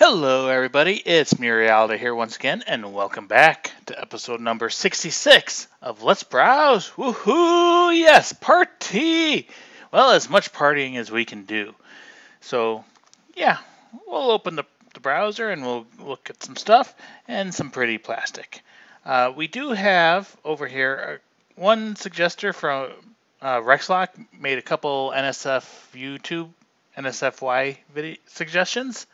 Hello, everybody. It's Murialda here once again, and welcome back to episode number 66 of Let's Browse. Woohoo! Yes, party! Well, as much partying as we can do. So, yeah, we'll open the browser and we'll look at some stuff and some pretty plastic. We do have over here one suggester from Rexlock made a couple NSFY video suggestions.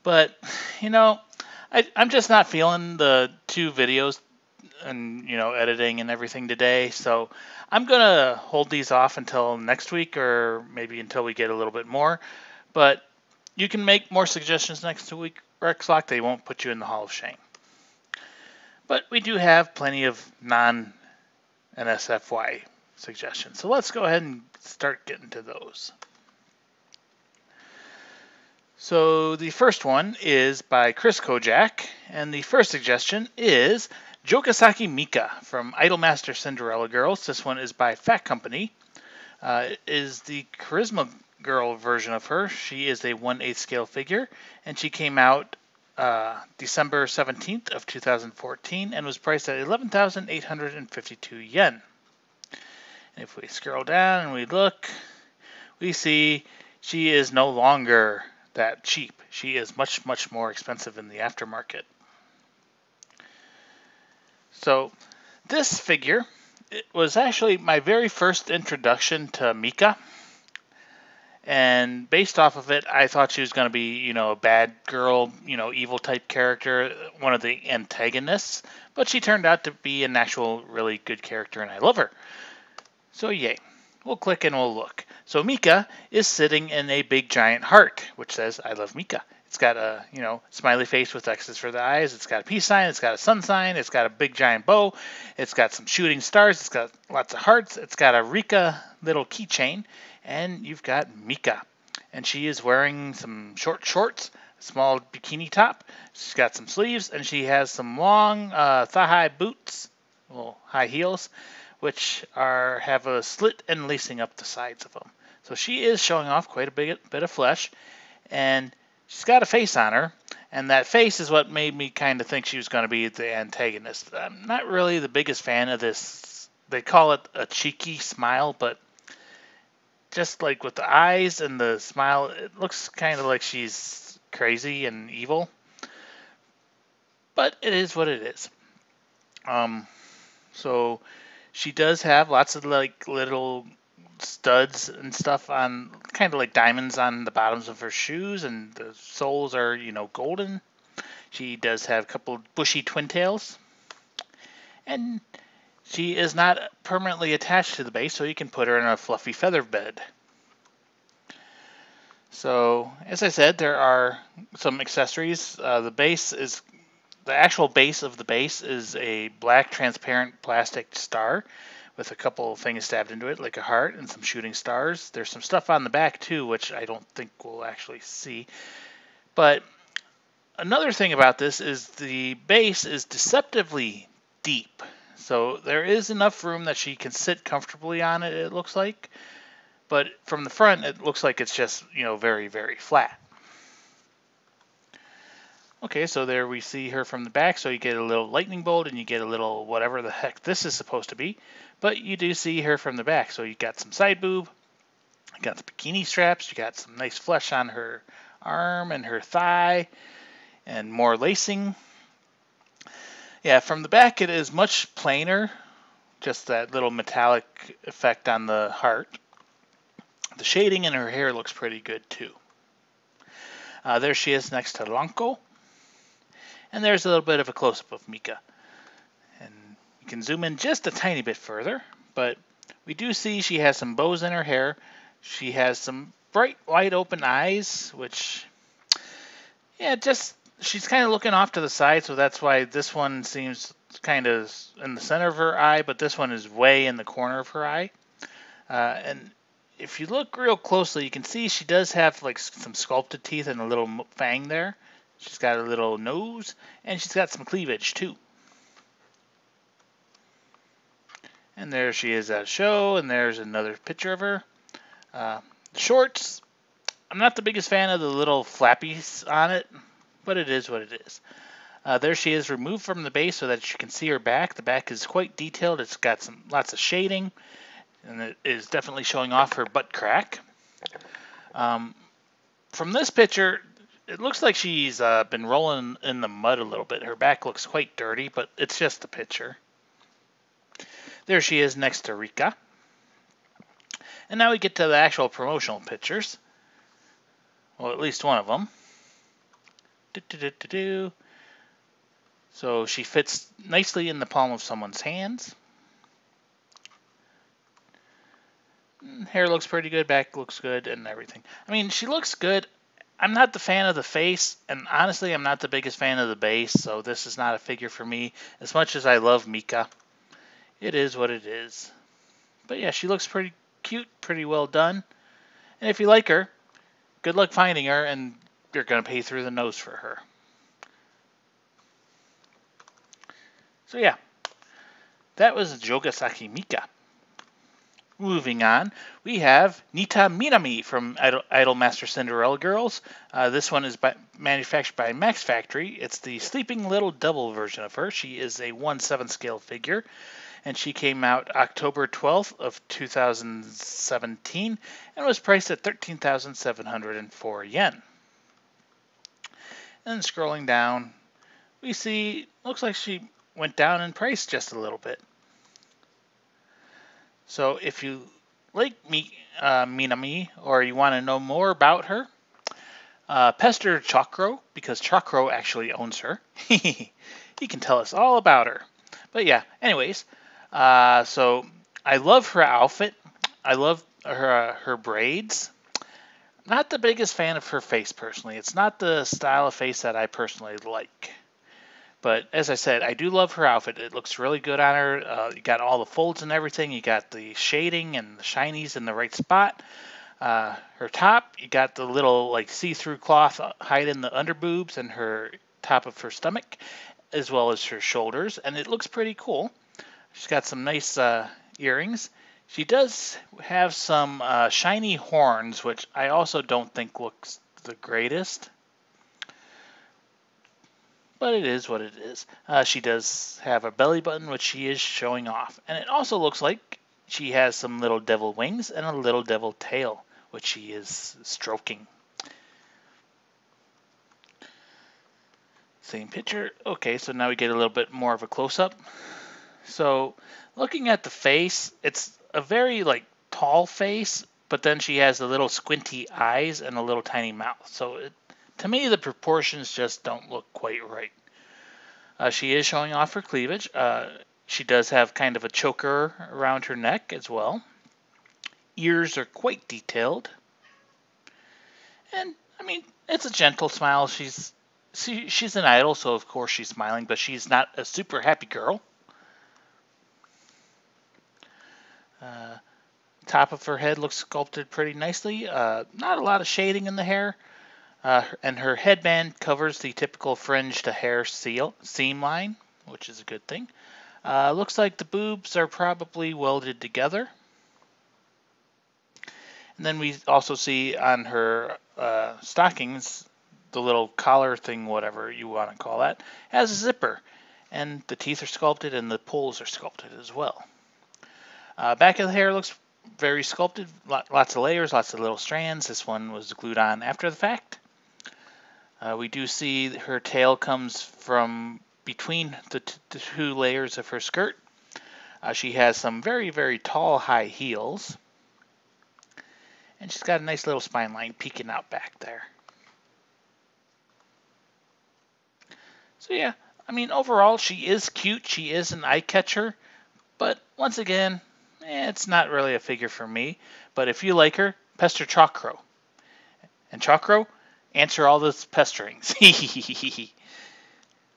But, I'm just not feeling the two videos and, editing and everything today. So I'm going to hold these off until next week or maybe until we get a little bit more. But you can make more suggestions next week, Rexlock. They won't put you in the Hall of Shame. But we do have plenty of non-NSFY suggestions. So let's go ahead and start getting to those. So the first one is by Chris Kojak, and the first suggestion is Jokasaki Mika from Idolmaster Cinderella Girls. This one is by Fat Company. It is the Charisma Girl version of her. She is a 1/8 scale figure, and she came out December 17th of 2014 and was priced at 11,852 yen. And if we scroll down and we look, we see she is no longer that cheap. She is much, much more expensive in the aftermarket. So this figure, it was actually my very first introduction to Mika. And based off of it, I thought she was going to be, a bad girl, evil type character, one of the antagonists. But she turned out to be an actual really good character, and I love her. So yay. We'll click and we'll look. So Mika is sitting in a big giant heart, which says, I love Mika. It's got a, smiley face with X's for the eyes. It's got a peace sign. It's got a sun sign. It's got a big giant bow. It's got some shooting stars. It's got lots of hearts. It's got a Rika little keychain. And you've got Mika. And she is wearing some short shorts, a small bikini top. She's got some sleeves. And she has some long thigh-high boots, well, high heels, which have a slit and lacing up the sides of them. So she is showing off quite a bit of flesh, and she's got a face on her, and that face is what made me kind of think she was going to be the antagonist. I'm not really the biggest fan of this. They call it a cheeky smile, but just like with the eyes and the smile, it looks kind of like she's crazy and evil. But it is what it is. So she does have lots of like little studs and stuff on, kind of like diamonds on the bottoms of her shoes, and the soles are, golden. She does have a couple bushy twin tails, and she is not permanently attached to the base, so you can put her in a fluffy feather bed. So, as I said, there are some accessories. The actual base of the base is a black transparent plastic star with a couple things stabbed into it, like a heart and some shooting stars. There's some stuff on the back too, which I don't think we'll actually see. But another thing about this is the base is deceptively deep. So there is enough room that she can sit comfortably on it, it looks like. But from the front, it looks like it's just, very, very flat. Okay, so there we see her from the back, so you get a little lightning bolt and you get a little whatever the heck this is supposed to be. But you do see her from the back, so you got some side boob, you got the bikini straps, you got some nice flesh on her arm and her thigh, and more lacing. Yeah, from the back it is much plainer, just that little metallic effect on the heart. The shading in her hair looks pretty good too. There she is next to Lanko. And there's a little bit of a close-up of Mika. And you can zoom in just a tiny bit further, but we do see she has some bows in her hair. She has some bright, wide open eyes, which, she's kind of looking off to the side, so that's why this one seems kind of in the center of her eye, but this one is way in the corner of her eye. And if you look real closely, you can see she does have like some sculpted teeth and a little fang there. She's got a little nose, and she's got some cleavage, too. And there she is at a show, and there's another picture of her. The shorts, I'm not the biggest fan of the little flappies on it. but it is what it is. There she is, removed from the base so that you can see her back. The back is quite detailed. It's got lots of shading, and it is definitely showing off her butt crack. From this picture, it looks like she's been rolling in the mud a little bit. Her back looks quite dirty, but it's just a picture. There she is next to Rika. And now we get to the actual promotional pictures. Well, at least one of them. So she fits nicely in the palm of someone's hands. Hair looks pretty good, back looks good, and everything. I mean, she looks good. I'm not the fan of the face, and honestly, I'm not the biggest fan of the base, so this is not a figure for me. As much as I love Mika, it is what it is. But yeah, she looks pretty cute, pretty well done. And if you like her, good luck finding her, and you're going to pay through the nose for her. So yeah, that was Jogasaki Mika. Moving on, we have Nita Minami from Idolmaster Cinderella Girls. This one is manufactured by Max Factory. It's the Sleeping Little Devil version of her. She is a 1/7 scale figure, and she came out October 12th of 2017 and was priced at 13,704 yen. And scrolling down, we see, looks like she went down in price just a little bit. So if you like Minami, or you want to know more about her, pester Chokro, because Chokro actually owns her. He can tell us all about her. But yeah, anyways, so I love her outfit. I love her braids. Not the biggest fan of her face personally. It's not the style of face that I personally like. But as I said, I do love her outfit. It looks really good on her. You got all the folds and everything. You got the shading and the shinies in the right spot. Her top, you got the little like see-through cloth hiding the underboobs and her top of her stomach, as well as her shoulders. And it looks pretty cool. She's got some nice earrings. She does have some shiny horns, which I also don't think looks the greatest. But it is what it is. She does have a belly button, which she is showing off. And it also looks like she has some little devil wings and a little devil tail, which she is stroking. Same picture. Okay, so now we get a little bit more of a close-up. So looking at the face, it's a very tall face, but then she has the little squinty eyes and a little tiny mouth. So to me, the proportions just don't look quite right. She is showing off her cleavage. She does have kind of a choker around her neck as well. Ears are quite detailed. And, I mean, it's a gentle smile. She's an idol, so of course she's smiling, but she's not a super happy girl. Top of her head looks sculpted pretty nicely. Not a lot of shading in the hair. And her headband covers the typical fringe to hair seam line, which is a good thing. Looks like the boobs are probably welded together. And then we also see on her stockings, the little collar thing, whatever you want to call that, has a zipper. And the teeth are sculpted and the pulls are sculpted as well. Back of the hair looks very sculpted, lots of layers, lots of little strands. This one was glued on after the fact. We do see her tail comes from between the two layers of her skirt. She has some very, very tall high heels. And she's got a nice little spine line peeking out back there. So yeah, I mean, overall, she is cute. She is an eye catcher. But once again, it's not really a figure for me. But if you like her, pester Chokro. And Chokro, answer all those pesterings. I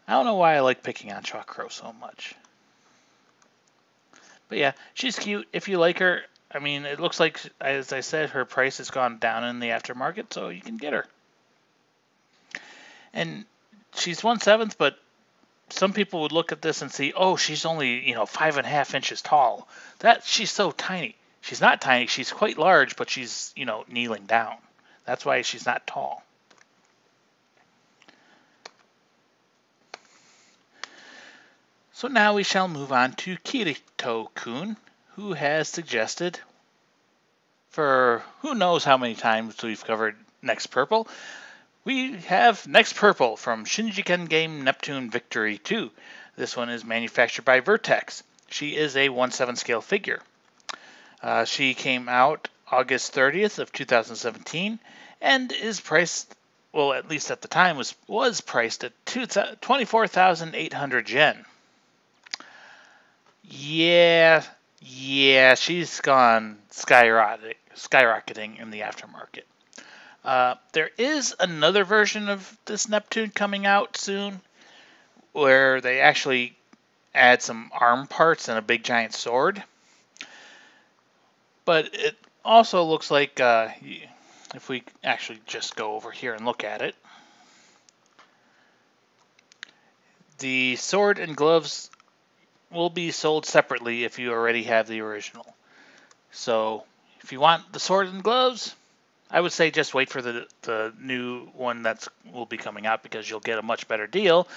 don't know why I like picking on Chokro so much. But yeah, she's cute. If you like her, I mean, it looks like, as I said, her price has gone down in the aftermarket, so you can get her. And she's 1/7, but some people would look at this and see, oh, she's only 5.5 inches tall. She's so tiny. She's not tiny. She's quite large, but she's kneeling down. That's why she's not tall. So now we shall move on to Kirito-kun, who has suggested, for who knows how many times we've covered Next Purple, we have Next Purple from Shinjiken Game Neptune Victory 2. This one is manufactured by Vertex. She is a 1/7 scale figure. She came out August 30th of 2017 and is priced, well, at least at the time, was priced at 24,800 yen. Yeah, she's gone skyrocketing in the aftermarket. There is another version of this Neptune coming out soon, where they actually add some arm parts and a big giant sword. But it also looks like, if we actually just go over here and look at it, the sword and gloves will be sold separately if you already have the original. So if you want the sword and gloves, I would say just wait for the new one that will be coming out, because you'll get a much better deal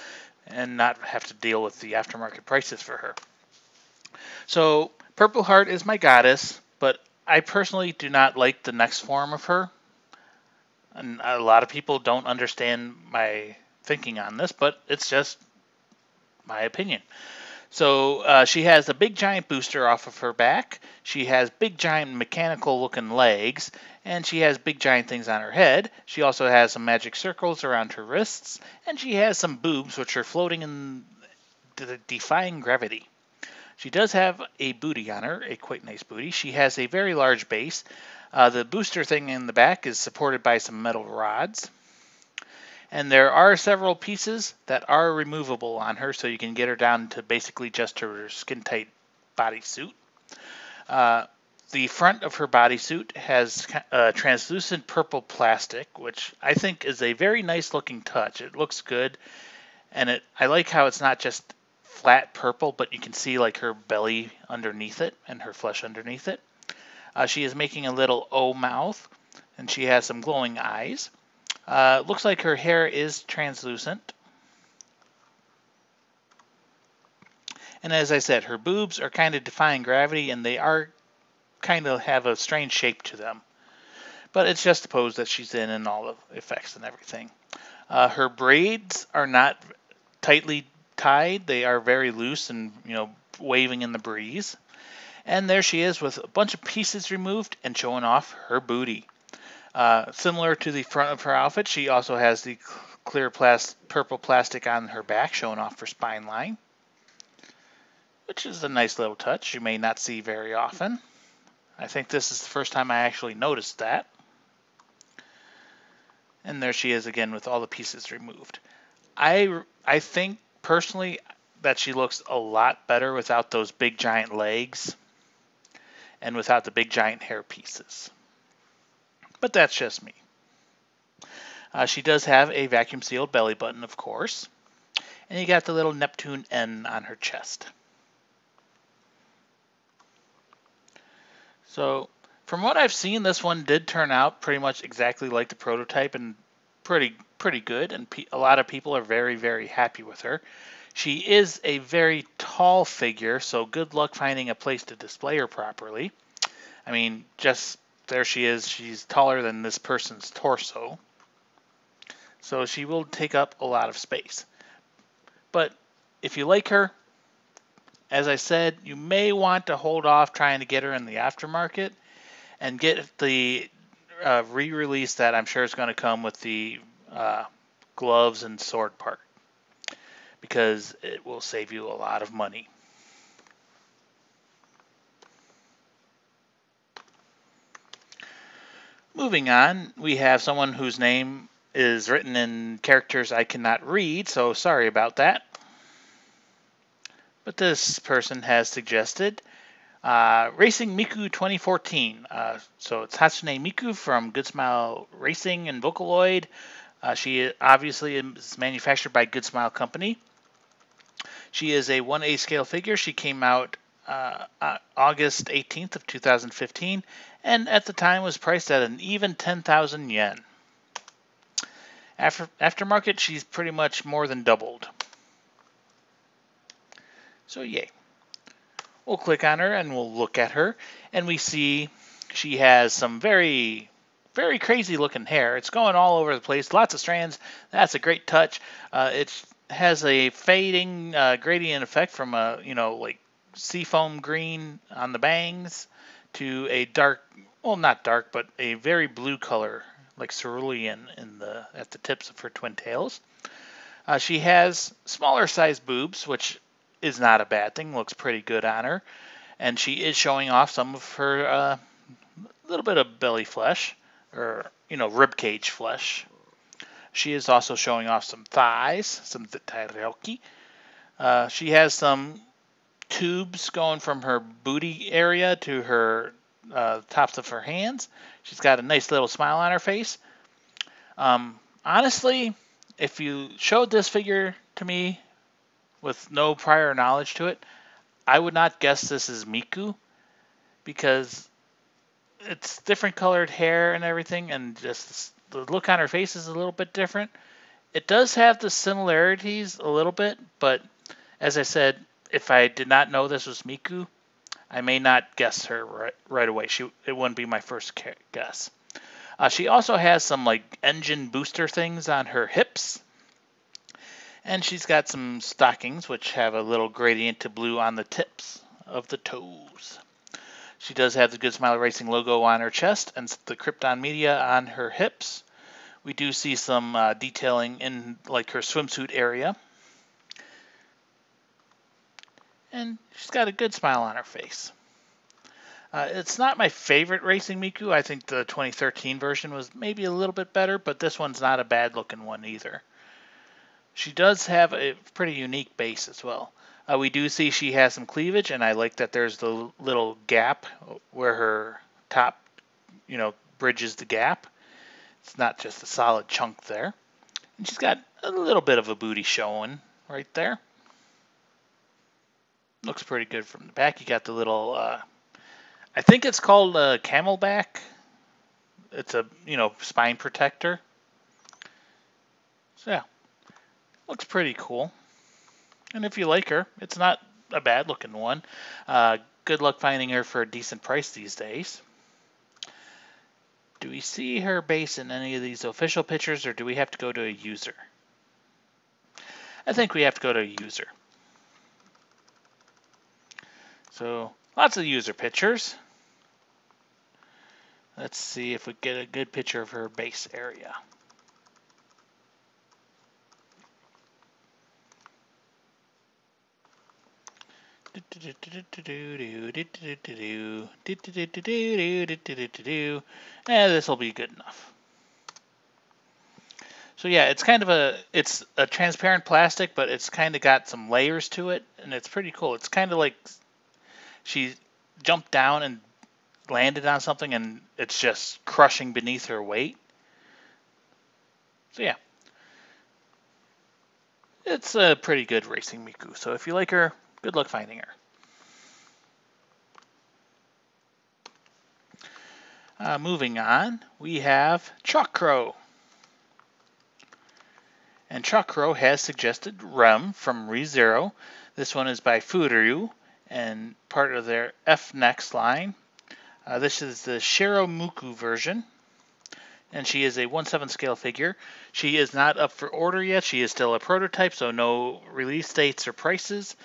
and not have to deal with the aftermarket prices for her. So Purple Heart is my goddess, but I personally do not like the next form of her. And a lot of people don't understand my thinking on this, but it's just my opinion. So she has a big giant booster off of her back. She has big giant mechanical looking legs, and she has big giant things on her head. She also has some magic circles around her wrists, and she has some boobs which are floating in defying gravity. She does have a booty on her, a quite nice booty. She has a very large base. The booster thing in the back is supported by some metal rods. And there are several pieces that are removable on her, so you can get her down to basically just her skin-tight bodysuit. The front of her bodysuit has translucent purple plastic, which I think is a very nice-looking touch. It looks good, and I like how it's not just flat purple, but you can see like her belly underneath it and her flesh underneath it. She is making a little O mouth, and she has some glowing eyes. Looks like her hair is translucent. And as I said, her boobs are kind of defying gravity, and they are kind of have a strange shape to them. But it's just the pose that she's in and all the effects and everything. Her braids are not tightly tied. They are very loose and, waving in the breeze. And there she is with a bunch of pieces removed and showing off her booty. Similar to the front of her outfit, she also has the clear purple plastic on her back, showing off her spine line, which is a nice little touch you may not see very often. I think this is the first time I actually noticed that. And there she is again with all the pieces removed. I think personally that she looks a lot better without those big giant legs and without the big giant hair pieces. But that's just me. She does have a vacuum sealed belly button, of course. And you got the little Neptune N on her chest. So, from what I've seen, this one did turn out pretty much exactly like the prototype and pretty good. And a lot of people are very, very happy with her. She is a very tall figure, so good luck finding a place to display her properly. I mean, just there she is. She's taller than this person's torso. So she will take up a lot of space. But if you like her, as I said, you may want to hold off trying to get her in the aftermarket and get the re-release that I'm sure is going to come with the gloves and sword part, because it will save you a lot of money. Moving on, we have someone whose name is written in characters I cannot read, so sorry about that. But this person has suggested Racing Miku 2014. So it's Hatsune Miku from Good Smile Racing and Vocaloid. She obviously is manufactured by Good Smile Company. She is a 1A scale figure. She came out August 18th of 2015, and at the time was priced at an even 10,000 yen. Aftermarket, she's pretty much more than doubled. So yay. We'll click on her and we'll look at her, and we see she has some very, very crazy looking hair. It's going all over the place, lots of strands. That's a great touch. It has a fading gradient effect from a, like seafoam green on the bangs to a dark, well, not dark, but a very blue color, like cerulean at the tips of her twin tails. She has smaller sized boobs, which is not a bad thing. Looks pretty good on her. And she is showing off some of her little bit of belly flesh, or, rib cage flesh. She is also showing off some thighs, some tairyoki. She has some tubes going from her booty area to her tops of her hands. She's got a nice little smile on her face. Honestly, if you showed this figure to me with no prior knowledge to it, I would not guess this is Miku, because it's different colored hair and everything, and just the look on her face is a little bit different. It does have the similarities a little bit, but as I said, if I did not know this was Miku, I may not guess her right away. It wouldn't be my first guess. She also has some like engine booster things on her hips. And she's got some stockings which have a little gradient to blue on the tips of the toes. She does have the Good Smile Racing logo on her chest and the Krypton Media on her hips. We do see some detailing in like her swimsuit area. And she's got a good smile on her face. It's not my favorite Racing Miku. I think the 2013 version was maybe a little bit better, but this one's not a bad looking one either. She does have a pretty unique base as well. We do see she has some cleavage, and I like that there's the little gap where her top, bridges the gap. It's not just a solid chunk there. And she's got a little bit of a booty showing right there. Looks pretty good from the back. You got the little, I think it's called a camelback. It's a, spine protector. So yeah. Looks pretty cool. And if you like her, it's not a bad looking one. Good luck finding her for a decent price these days. Do we see her base in any of these official pictures, or do we have to go to a user? I think we have to go to a user. So, lots of user pictures. Let's see if we get a good picture of her base area. This will be good enough. So yeah, it's a transparent plastic, but it's kind of got some layers to it, and it's pretty cool. It's kind of like she jumped down and landed on something, and it's just crushing beneath her weight. So yeah. It's a pretty good Racing Miku, so if you like her, good luck finding her. Moving on, we have Chakro. And Chakro has suggested Rem from ReZero. This one is by Furyu and part of their F Next line. This is the Shiromuku version. And she is a 1/7 scale figure. She is not up for order yet. She is still a prototype, so no release dates or prices.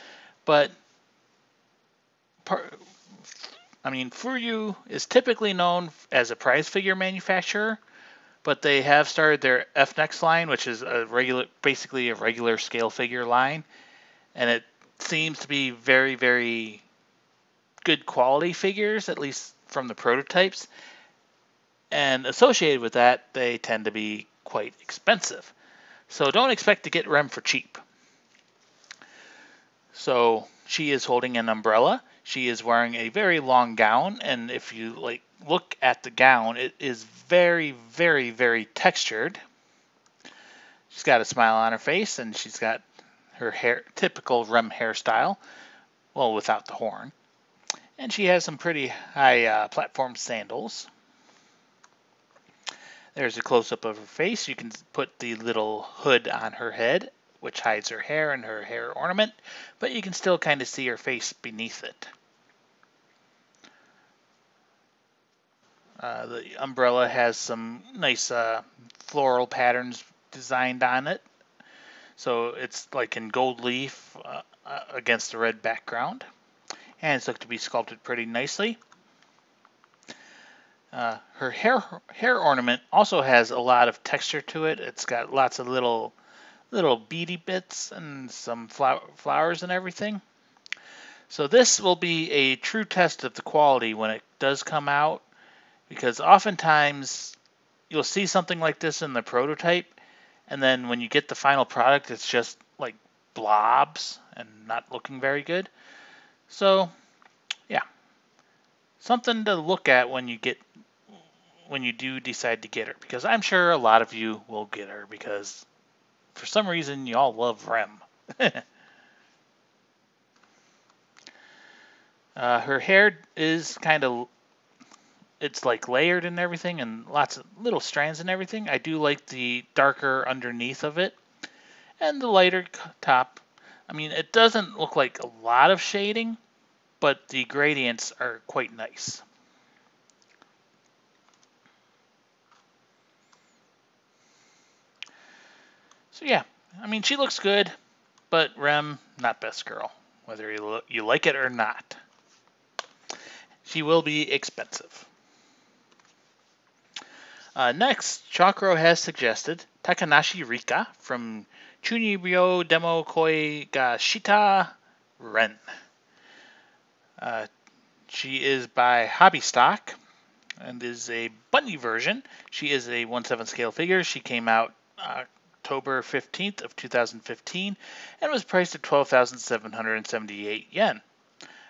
But, Furyu is typically known as a prize figure manufacturer, but they have started their F Next line, which is basically a regular scale figure line. And it seems to be very, very good quality figures, at least from the prototypes. And associated with that, they tend to be quite expensive. So don't expect to get Rem for cheap. So she is holding an umbrella. She is wearing a very long gown, and if you look at the gown, it is very, very, very textured. She's got a smile on her face, and she's got her hair, typical Rem hairstyle, well, without the horn. And she has some pretty high platform sandals. There's a close-up of her face. You can put the little hood on her head which hides her hair and her hair ornament, but you can still kind of see her face beneath it. The umbrella has some nice floral patterns designed on it. So it's like in gold leaf against a red background. Hands look to be sculpted pretty nicely. Her hair ornament also has a lot of texture to it. It's got lots of little beady bits and some flowers and everything. So this will be a true test of the quality when it does come out, because oftentimes you'll see something like this in the prototype, and then when you get the final product, it's just like blobs and not looking very good. So, yeah, something to look at when you do decide to get her, because I'm sure a lot of you will get her because for some reason y'all love Rem. Her hair is it's like layered and everything, and lots of little strands and everything. I do like the darker underneath of it and the lighter top. I mean, it doesn't look like a lot of shading, but the gradients are quite nice. So yeah, I mean, she looks good, but Rem, not best girl, whether you like it or not. She will be expensive. Next, Chakro has suggested Takanashi Rika from Chunibyo Demo Koi ga Shita Ren. She is by Hobby Stock and is a bunny version. She is a 1/7 scale figure. She came out October 15th of 2015 and was priced at 12,778 yen.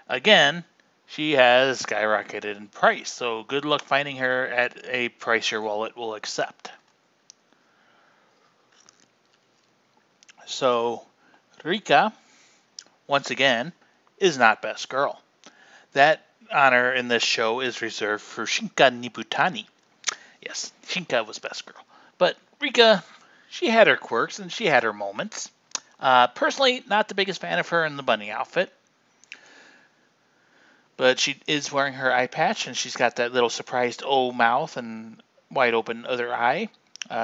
Again, she has skyrocketed in price, so good luck finding her at a price your wallet will accept. So, Rika, once again, is not best girl. That honor in this show is reserved for Shinka Nibutani. Yes, Shinka was best girl. But Rika, she had her quirks and she had her moments. Personally, not the biggest fan of her in the bunny outfit. But she is wearing her eye patch, and she's got that little surprised O mouth and wide open other eye.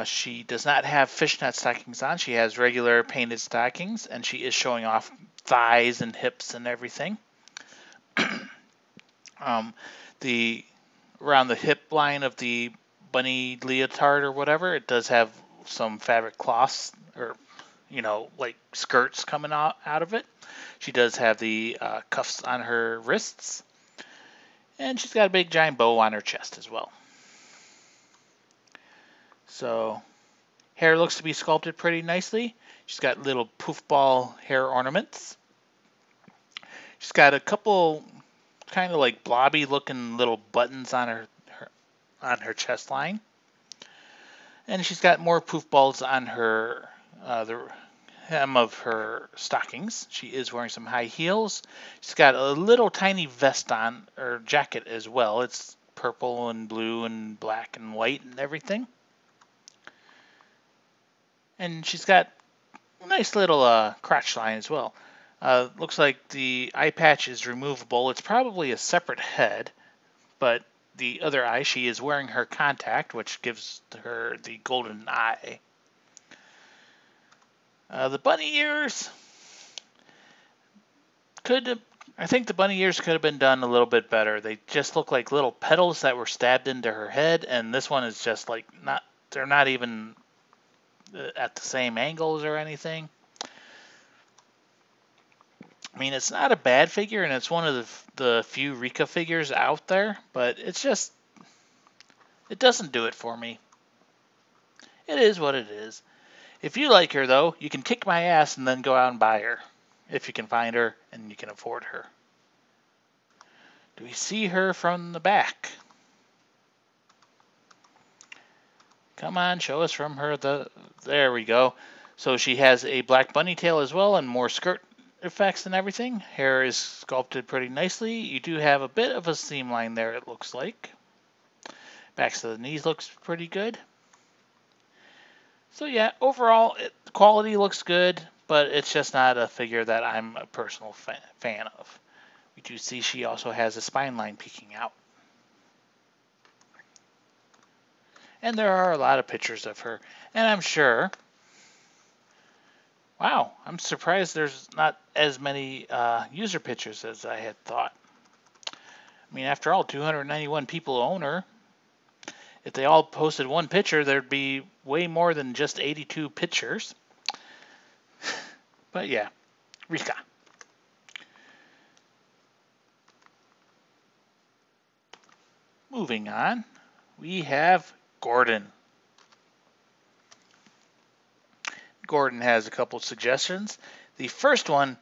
She does not have fishnet stockings on. She has regular painted stockings, and she is showing off thighs and hips and everything. Around the hip line of the bunny leotard or whatever, it does have some fabric cloths or like skirts coming out of it. She does have the cuffs on her wrists, and she's got a big giant bow on her chest as well. So, hair looks to be sculpted pretty nicely. She's got little poof ball hair ornaments. She's got a couple kind of like blobby looking little buttons on her chest line, and she's got more poof balls on her the hem of her stockings. She is wearing some high heels. She's got a little tiny vest on, or jacket as well. It's purple and blue and black and white and everything. And she's got a nice little crotch line as well. Looks like the eye patch is removable. It's probably a separate head, but the other eye, she is wearing her contact, which gives her the golden eye. The bunny ears I think the bunny ears could have been done a little bit better. They just look like little petals that were stabbed into her head, and this one is just like they're not even at the same angles or anything. I mean, it's not a bad figure, and it's one of the few Rika figures out there, but it doesn't do it for me. It is what it is. If you like her, though, you can kick my ass and then go out and buy her. If you can find her and you can afford her. Do we see her from the back? Come on, show us from her. There we go. So she has a black bunny tail as well and more skirt effects and everything. Hair is sculpted pretty nicely. You do have a bit of a seam line there, it looks like. Backs of the knees looks pretty good. So yeah, overall, the quality looks good. but it's just not a figure that I'm a personal fan of. We do see she also has a spine line peeking out. And there are a lot of pictures of her. And I'm sure... Wow, I'm surprised there's not as many user pictures as I had thought. I mean, after all, 291 people own her. If they all posted one picture, there'd be way more than just 82 pictures. But yeah, Rika. Moving on, we have Gordon. Gordon has a couple suggestions. The first one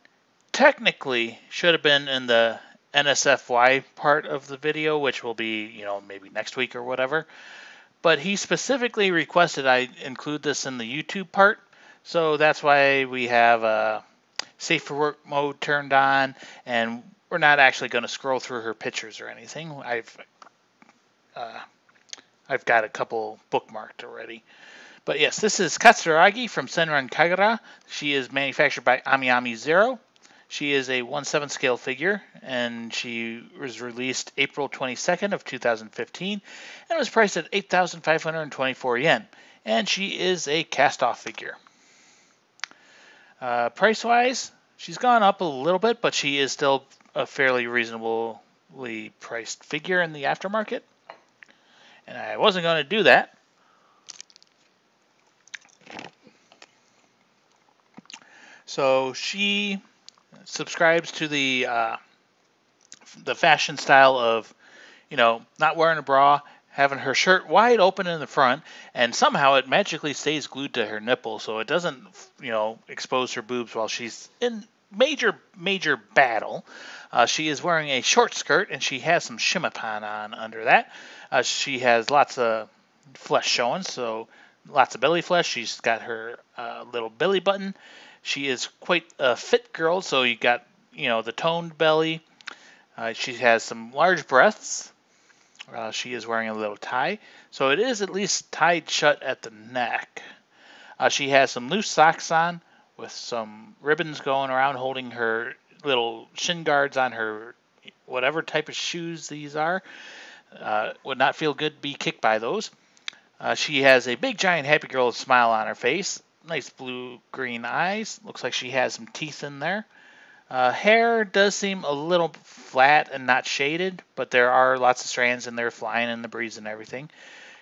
technically should have been in the NSFY part of the video, which will be, maybe next week or whatever. But he specifically requested I include this in the YouTube part. So that's why we have safe for work mode turned on, and we're not actually going to scroll through her pictures or anything. I've got a couple bookmarked already. But yes, this is Custer Aggie from Senran Kagura. She is manufactured by Omni Ami 0. She is a 1/7 scale figure, and she was released April 22nd of 2015, and was priced at 8,524 yen. And she is a cast-off figure. Price-wise, she's gone up a little bit, but she is still a fairly reasonably priced figure in the aftermarket. And I wasn't going to do that. So she subscribes to the fashion style of, not wearing a bra, having her shirt wide open in the front, and somehow it magically stays glued to her nipple, so it doesn't, expose her boobs while she's in major battle. She is wearing a short skirt, and she has some shimapan on under that. She has lots of flesh showing, so lots of belly flesh. She's got her little belly button. She is quite a fit girl, so you got, the toned belly. She has some large breasts. She is wearing a little tie, so it is at least tied shut at the neck. She has some loose socks on with some ribbons going around holding her little shin guards on her whatever type of shoes these are. Would not feel good to be kicked by those. She has a big giant happy girl smile on her face. Nice blue-green eyes. Looks like she has some teeth in there. Hair does seem a little flat and not shaded, but there are lots of strands in there flying in the breeze and everything.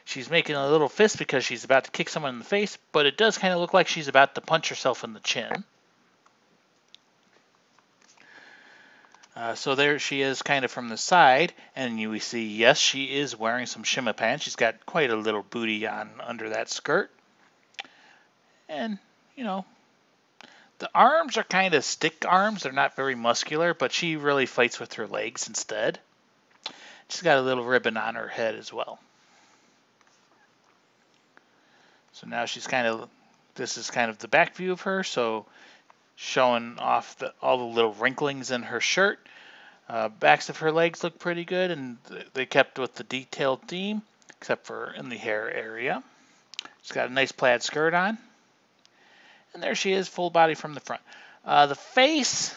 She's making a little fist because she's about to kick someone in the face, but it does kind of look like she's about to punch herself in the chin. So there she is kind of from the side, and we see, yes, she is wearing some shimapan. She's got quite a little booty on under that skirt. And, the arms are kind of stick arms. They're not very muscular, but she really fights with her legs instead. She's got a little ribbon on her head as well. So now this is kind of the back view of her, so showing off all the little wrinklings in her shirt. Backs of her legs look pretty good, and they kept with the detailed theme, except for in the hair area. She's got a nice plaid skirt on. And there she is, full body from the front. The face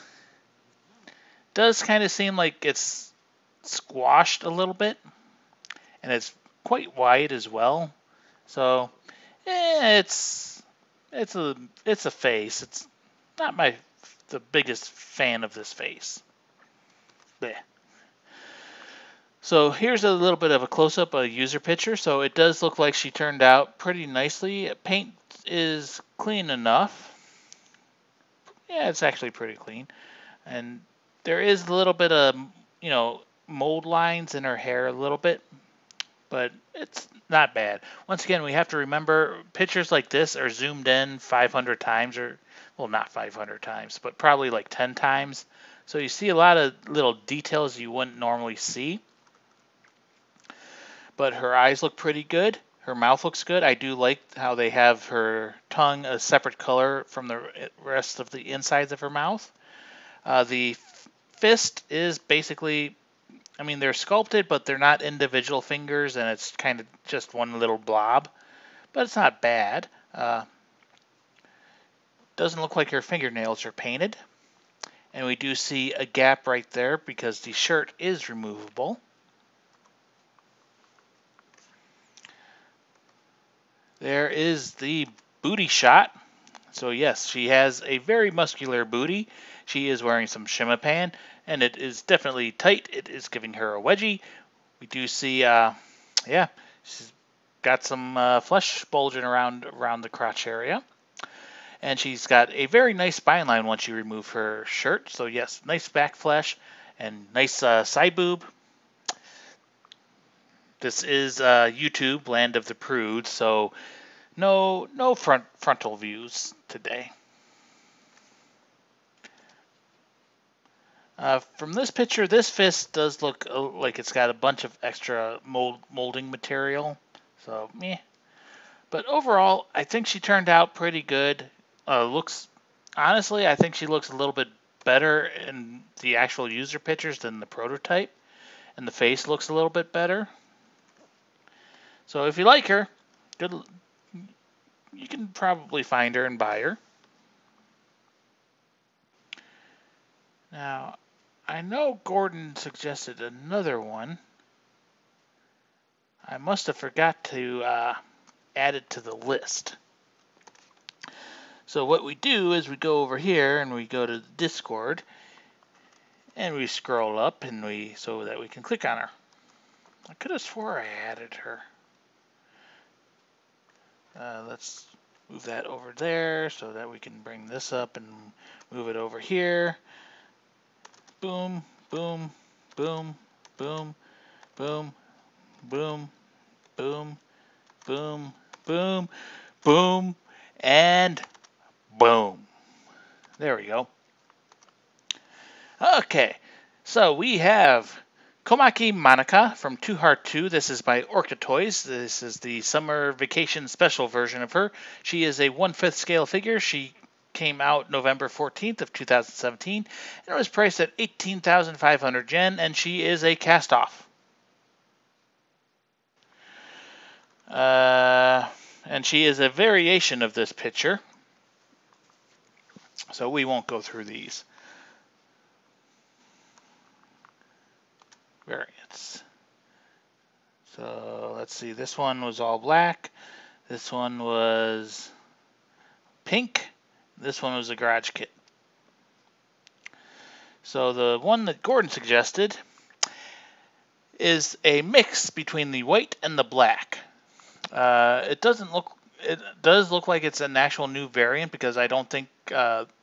does kind of seem like it's squashed a little bit. And it's quite wide as well. So, it's a face. It's not the biggest fan of this face. Blech. So here's a little bit of a close-up, a user picture. So it does look like she turned out pretty nicely. Paint is clean enough. Yeah, it's actually pretty clean. And there is a little bit of, mold lines in her hair a little bit. But it's not bad. Once again, we have to remember pictures like this are zoomed in 500 times. Well, not 500 times, but probably like 10 times. So you see a lot of little details you wouldn't normally see. But her eyes look pretty good. Her mouth looks good. I do like how they have her tongue a separate color from the rest of the insides of her mouth. The fist is basically, they're sculpted, but they're not individual fingers, and it's kind of just one little blob. But it's not bad. doesn't look like her fingernails are painted. And we do see a gap right there because the shirt is removable. There is the booty shot. So yes, she has a very muscular booty. She is wearing some shimapan, and it is definitely tight. It is giving her a wedgie. We do see, yeah, she's got some flesh bulging around the crotch area. And she's got a very nice spine line once you remove her shirt. So yes, nice back flesh and nice side boob. This is YouTube, Land of the Prudes, so no frontal views today. From this picture, this fist does look like it's got a bunch of extra molding material. So, meh. But overall, I think she turned out pretty good. Honestly, I think she looks a little bit better in the actual user pictures than the prototype. And the face looks a little bit better. So if you like her, you can probably find her and buy her. Now, I know Gordon suggested another one. I must have forgot to add it to the list. So what we do is we go over here and we go to the Discord and we scroll up and so that we can click on her. I could have swore I added her. Let's move that over there so that we can bring this up and move it over here. Boom, boom, boom, boom, boom, boom, boom, boom, boom, boom, and boom. There we go. Okay, so we have Komaki Monica from 2 Heart 2. This is by Orca Toys. This is the summer vacation special version of her. She is a 1/5 scale figure. She came out November 14th of 2017 and it was priced at 18,500 yen, and she is a cast-off. And she is a variation of this picture, so we won't go through these. Variants. So let's see, this one was all black, this one was pink, this one was a garage kit. So the one that Gordon suggested is a mix between the white and the black. It does look like it's an actual new variant because I don't think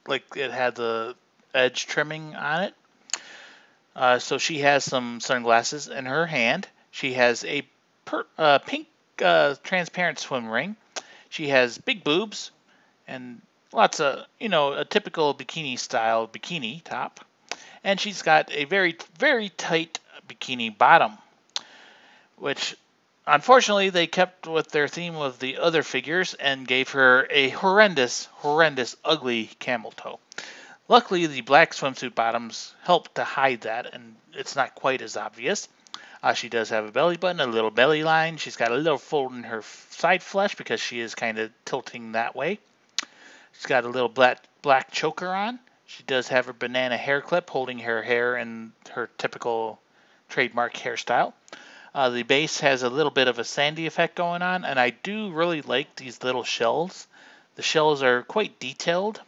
like it had the edge trimming on it. So she has some sunglasses in her hand. She has a pink transparent swim ring. She has big boobs and lots of, a typical bikini style bikini top. And she's got a very, very tight bikini bottom, which unfortunately they kept with their theme of the other figures and gave her a horrendous, ugly camel toe. Luckily, the black swimsuit bottoms help to hide that, and it's not quite as obvious. She does have a belly button, a little belly line. She's got a little fold in her side flesh because she is kind of tilting that way. She's got a little black choker on. She does have her banana hair clip holding her hair in her typical trademark hairstyle. The base has a little bit of a sandy effect going on, and I do really like these little shells. The shells are quite detailed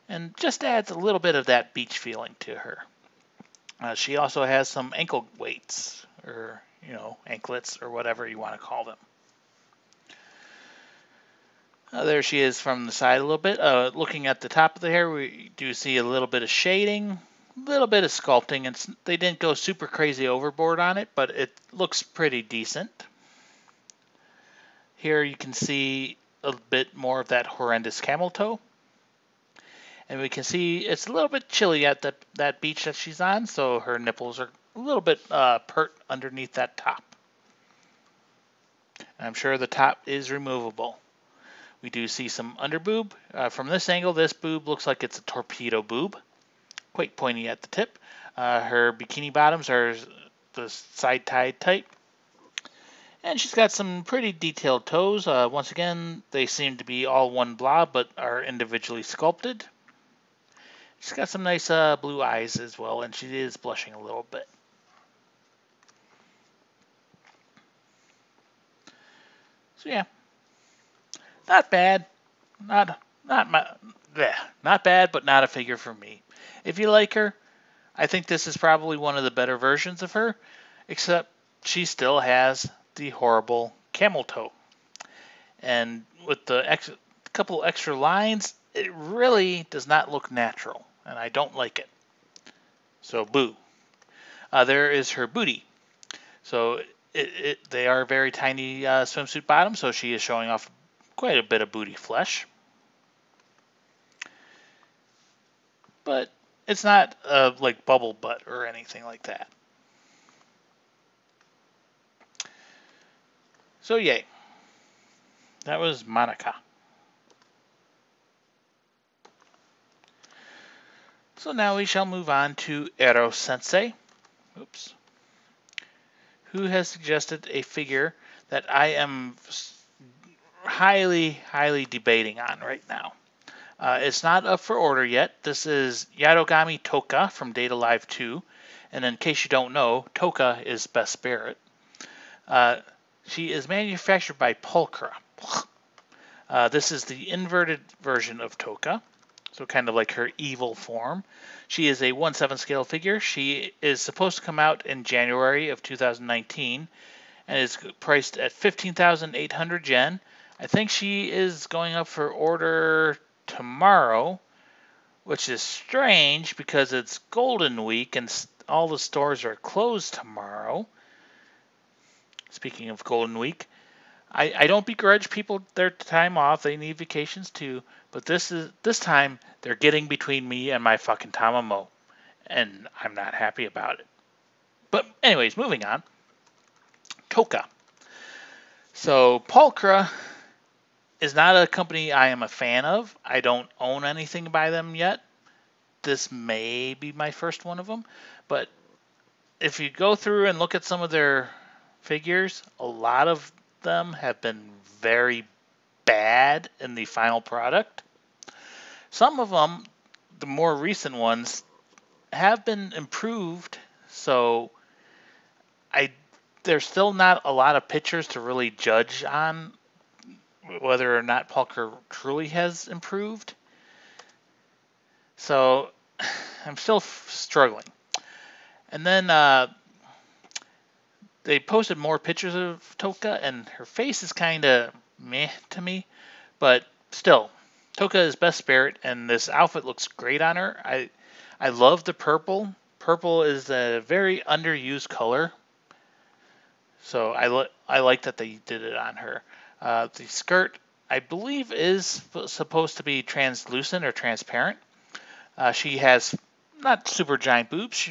and just adds a little bit of that beach feeling to her. She also has some ankle weights, or, anklets, or whatever you want to call them. There she is from the side a little bit. Looking at the top of the hair, we do see a little bit of shading, a little bit of sculpting. They didn't go super crazy overboard on it, but it looks pretty decent. Here you can see a bit more of that horrendous camel toe. And we can see it's a little bit chilly at that beach that she's on, so her nipples are a little bit pert underneath that top. And I'm sure the top is removable. We do see some underboob. From this angle, this boob looks like it's a torpedo boob. Quite pointy at the tip. Her bikini bottoms are the side-tied type. And she's got some pretty detailed toes. Once again, they seem to be all one blob, but are individually sculpted. She's got some nice blue eyes as well, and she is blushing a little bit. So yeah, not bad. Not my, bleh, not bad, but not a figure for me. If you like her, I think this is probably one of the better versions of her, except she still has the horrible camel toe. And with the couple extra lines, it really does not look natural, and I don't like it. So boo. There is her booty. So they are very tiny swimsuit bottoms, so she is showing off quite a bit of booty flesh. But it's not like bubble butt or anything like that. So yay. That was Monica. So now we shall move on to Ero Sensei. Oops. Who has suggested a figure that I am highly debating on right now. It's not up for order yet. This is Yadogami Toka from Data Live 2. And in case you don't know, Toka is Best Spirit. She is manufactured by Pulcra. This is the inverted version of Toka. So kind of like her evil form. She is a 1/7 scale figure. She is supposed to come out in January of 2019 and is priced at 15,800 yen. I think she is going up for order tomorrow, which is strange because it's Golden Week and all the stores are closed tomorrow. Speaking of Golden Week, I don't begrudge people their time off. They need vacations too. But this time they're getting between me and my fucking Tamamo, and I'm not happy about it. But anyways, moving on. Toka. So Pulcra is not a company I am a fan of. I don't own anything by them yet. This may be my first one of them. But if you go through and look at some of their figures, a lot of them have been very bad in the final product. Some of them, the more recent ones, have been improved. So there's still not a lot of pictures to really judge on whether or not Pulcra truly has improved. So I'm still struggling. And then they posted more pictures of Toka, and her face is kind of meh to me. But still, Toka is Best Spirit, and this outfit looks great on her. I love the purple. Purple is a very underused color. So I like that they did it on her. The skirt, I believe, is supposed to be translucent or transparent. She has not super giant boobs.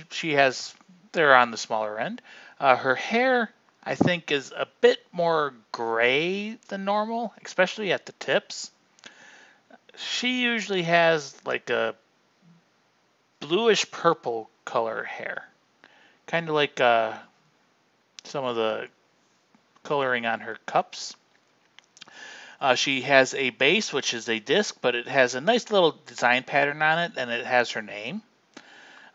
They're on the smaller end. Her hair, I think, is a bit more gray than normal, especially at the tips. She usually has like a bluish purple color hair, kind of like some of the coloring on her cups. She has a base, which is a disc, but it has a nice little design pattern on it, and it has her name.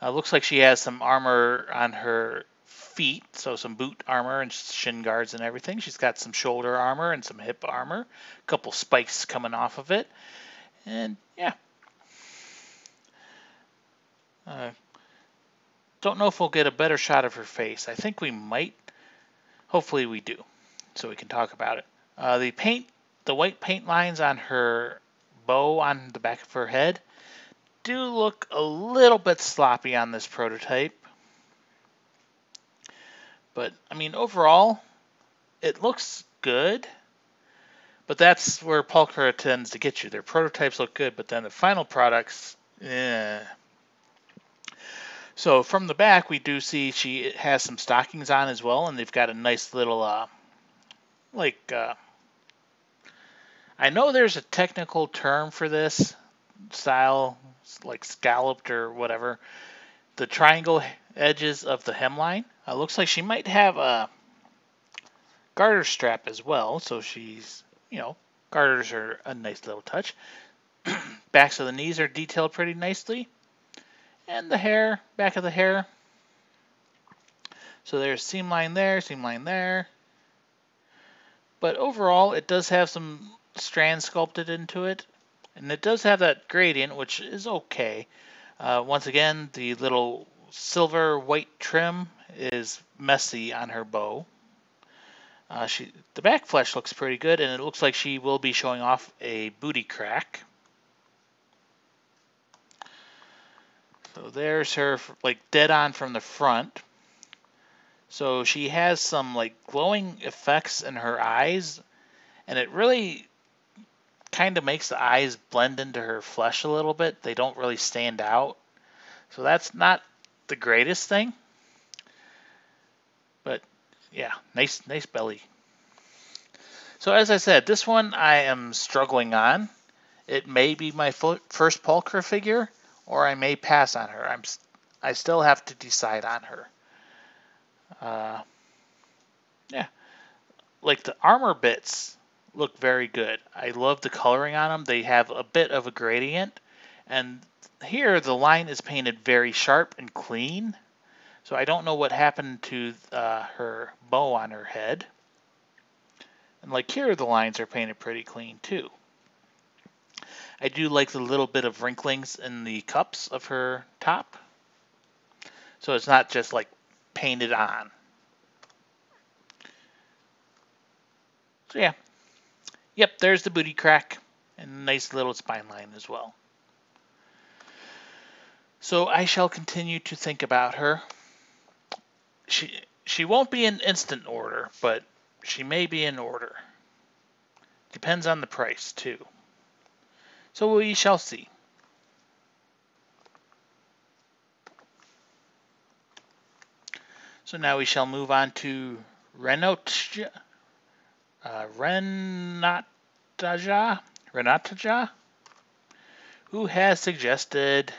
Looks like she has some armor on her feet, so some boot armor and shin guards and everything. She's got some shoulder armor and some hip armor, a couple spikes coming off of it, and yeah. Don't know if we'll get a better shot of her face. I think we might. Hopefully we do, so we can talk about it. The white paint lines on her bow on the back of her head do look a little bit sloppy on this prototype. But, I mean, overall, it looks good. But that's where Pulcra tends to get you. Their prototypes look good, but then the final products, So from the back, we do see she has some stockings on as well, and they've got a nice little, I know there's a technical term for this style, like scalloped or whatever. The triangle edges of the hemline. Looks like she might have a garter strap as well, so she's, garters are a nice little touch. Backs of the knees are detailed pretty nicely. And the hair, back of the hair. So there's seam line there, seam line there. But overall, it does have some strands sculpted into it. And it does have that gradient, which is okay. Once again, the little silver white trim is messy on her bow. The back flesh looks pretty good, and it looks like she will be showing off a booty crack. So there's her, like, dead on from the front. So she has some, like, glowing effects in her eyes, and it really kind of makes the eyes blend into her flesh a little bit. They don't really stand out. So that's not the greatest thing. But yeah, nice belly. So as I said, this one I am struggling on. It may be my first Pulchra figure, or I may pass on her. I still have to decide on her. Yeah, like the armor bits look very good. I love the coloring on them. They have a bit of a gradient, and here the line is painted very sharp and clean. So I don't know what happened to her bow on her head. And like here, the lines are painted pretty clean too. I do like the little bit of wrinklings in the cups of her top. So it's not just like painted on. So yeah. Yep, there's the booty crack and a nice little spine line as well. So I shall continue to think about her. She won't be in instant order, but she may be in order. Depends on the price too. So we shall see. So now we shall move on to Renataja, who has suggested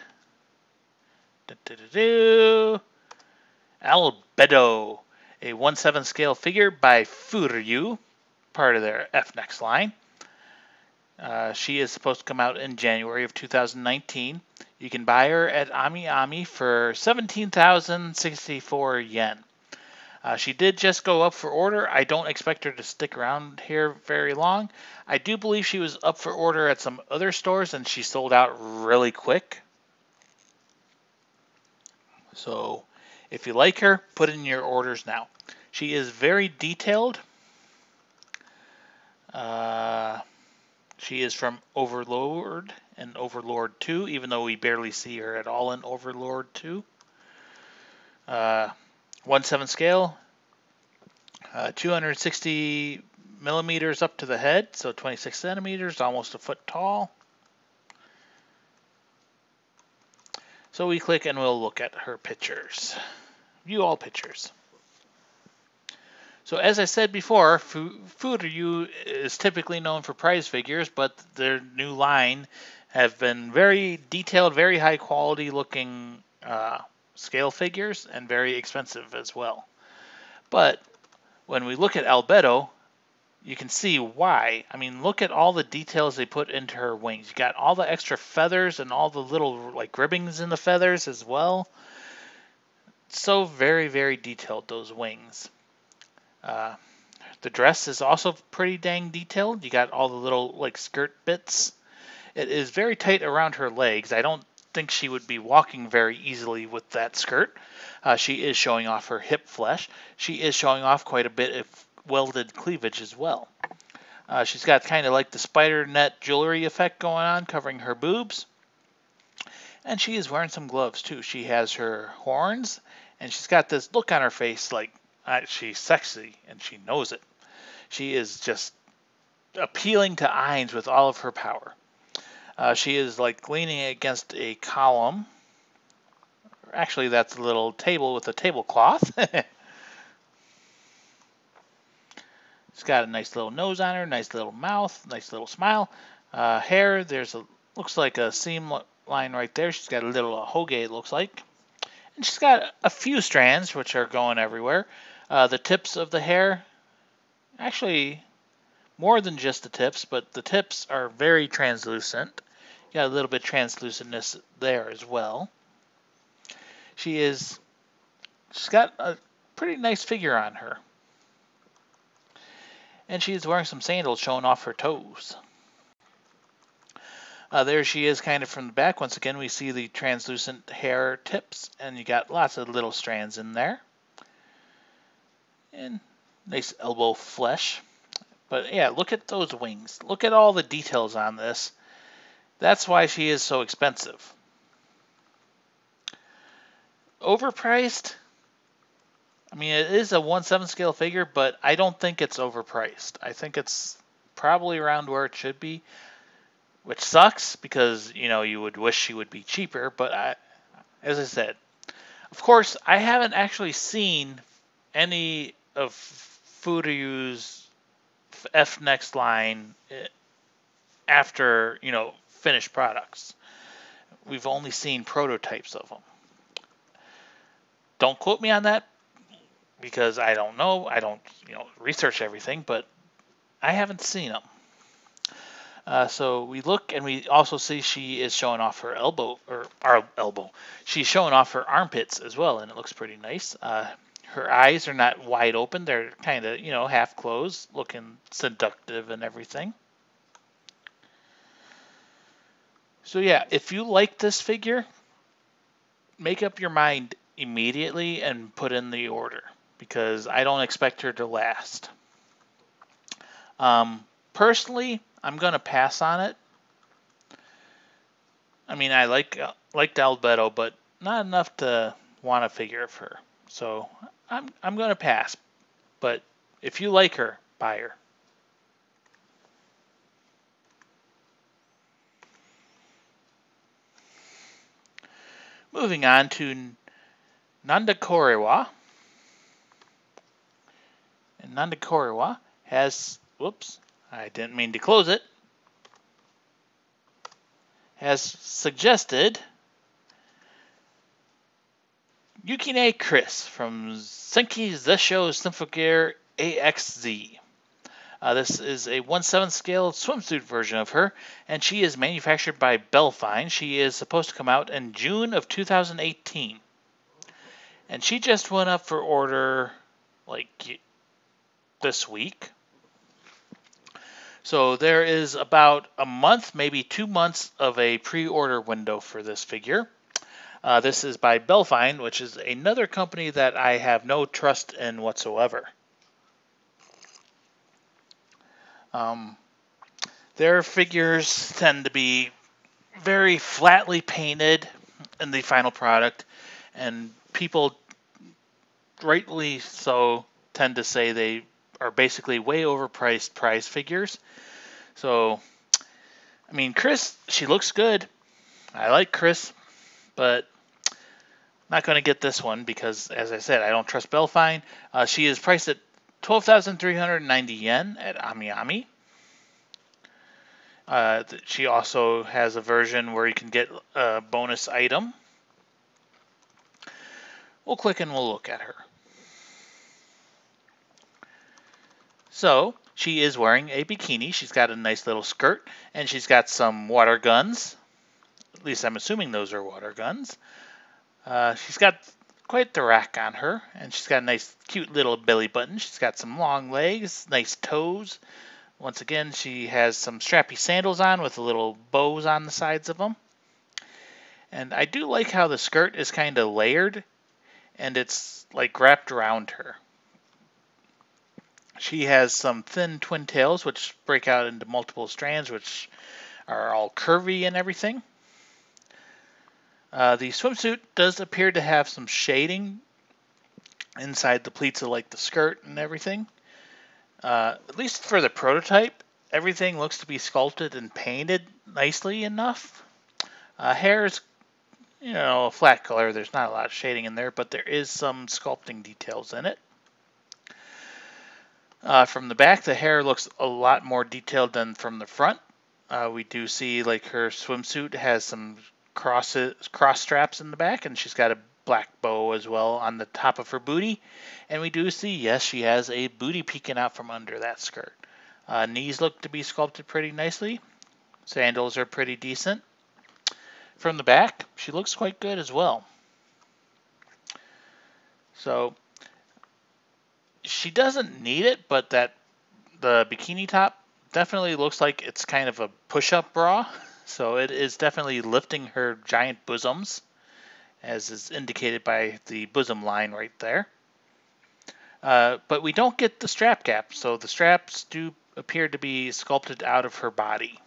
Albedo, a 1/7 scale figure by Furyu, part of their F-Next line. She is supposed to come out in January of 2019. You can buy her at Omni Ami for 17,064 yen. She did just go up for order. I don't expect her to stick around here very long. I do believe she was up for order at some other stores and she sold out really quick. So if you like her, put in your orders now. She is very detailed. She is from Overlord and Overlord 2, even though we barely see her at all in Overlord 2. 1/7 scale, 260 millimeters up to the head, so 26 centimeters, almost a foot tall. So we click and we'll look at her pictures. View all pictures. So as I said before, Furyu is typically known for prize figures, but their new line have been very detailed, very high quality looking scale figures, and very expensive as well. But when we look at Albedo, you can see why. I mean, look at all the details they put into her wings. You got all the extra feathers and all the little like ribbings in the feathers as well. So very, very detailed, those wings. The dress is also pretty dang detailed. You got all the little like skirt bits. It is very tight around her legs. I don't think she would be walking very easily with that skirt. She is showing off her hip flesh. She is showing off quite a bit of welded cleavage as well. She's got kind of like the spider net jewelry effect going on, covering her boobs. And she is wearing some gloves too. She has her horns, and she's got this look on her face like she's sexy, and she knows it. She is just appealing to eyes with all of her power. She is like leaning against a column. Actually, that's a little table with a tablecloth. She's got a nice little nose on her, nice little mouth, nice little smile. Hair, looks like a seam line right there. She's got a little hoge, it looks like. And she's got a few strands, which are going everywhere. The tips of the hair Actually, more than just the tips, but the tips are very translucent. You got a little bit of translucentness there as well. She's got a pretty nice figure on her. And she's wearing some sandals showing off her toes. There she is kind of from the back. Once again, we see the translucent hair tips, and you got lots of little strands in there. And nice elbow flesh. But yeah, look at those wings. Look at all the details on this. That's why she is so expensive. Overpriced? I mean, it is a 1/7 scale figure, but I don't think it's overpriced. I think it's probably around where it should be, which sucks because, you know, you would wish she would be cheaper. But as I said, of course, I haven't actually seen any of Furyu's F Next line after, you know, finished products. We've only seen prototypes of them. Don't quote me on that because I don't know. I don't, you know, research everything, but I haven't seen them. So we look and we also see she is showing off her elbow, or our elbow. She's showing off her armpits as well, and it looks pretty nice. Her eyes are not wide open. They're kind of, you know, half closed, looking seductive and everything. So yeah, if you like this figure, make up your mind immediately and put in the order, because I don't expect her to last. Personally, I'm going to pass on it. I mean, I liked Albedo, but not enough to want a figure of her. So I'm going to pass. But if you like her, buy her. Moving on to Nandakorewa. And Nandakorewa has, whoops, I didn't mean to close it, has suggested Yukine Chris from Senki Zesho Symphogear AXZ. This is a 1/7 scale swimsuit version of her, and she is manufactured by Belle Dandy. She is supposed to come out in June of 2018. And she just went up for order like this week. So there is about a month, maybe 2 months of a pre-order window for this figure. This is by Belle Dandy, which is another company that I have no trust in whatsoever. Their figures tend to be very flatly painted in the final product, and people, rightly so, tend to say they are basically way overpriced prize figures. So, I mean, Chris, she looks good. I like Chris, but not going to get this one because, as I said, I don't trust Belle Dandy. She is priced at 12,390 yen at Omni Ami. She also has a version where you can get a bonus item. We'll click and we'll look at her. So, she is wearing a bikini. She's got a nice little skirt, and she's got some water guns. At least I'm assuming those are water guns. She's got quite the rack on her, and she's got a nice, cute little belly button. She's got some long legs, nice toes. Once again, she has some strappy sandals on with little bows on the sides of them. And I do like how the skirt is kind of layered, and it's like wrapped around her. She has some thin twin tails, which break out into multiple strands, which are all curvy and everything. The swimsuit does appear to have some shading inside the pleats of like the skirt and everything. At least for the prototype, everything looks to be sculpted and painted nicely enough. Hair is, you know, a flat color. There's not a lot of shading in there, but there is some sculpting details in it. From the back, the hair looks a lot more detailed than from the front. We do see like her swimsuit has some cross straps in the back, and she's got a black bow as well on the top of her booty. And we do see, yes, she has a booty peeking out from under that skirt. Knees look to be sculpted pretty nicely. Sandals are pretty decent. From the back, she looks quite good as well. So she doesn't need it, but the bikini top definitely looks like it's kind of a push-up bra. So it is definitely lifting her giant bosoms, as is indicated by the bosom line right there. But we don't get the strap gap, so the straps do appear to be sculpted out of her body.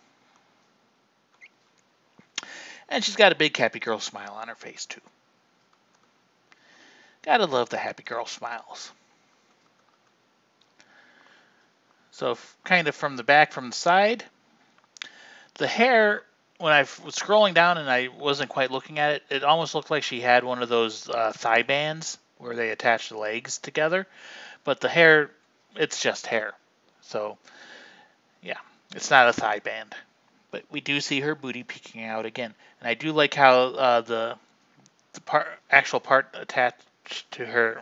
And she's got a big happy girl smile on her face, too. Gotta love the happy girl smiles. So kind of from the back, from the side, the hair, when I was scrolling down and I wasn't quite looking at it, it almost looked like she had one of those thigh bands where they attach the legs together. But the hair, it's just hair. So, yeah, it's not a thigh band. But we do see her booty peeking out again. And I do like how the actual part attached to her,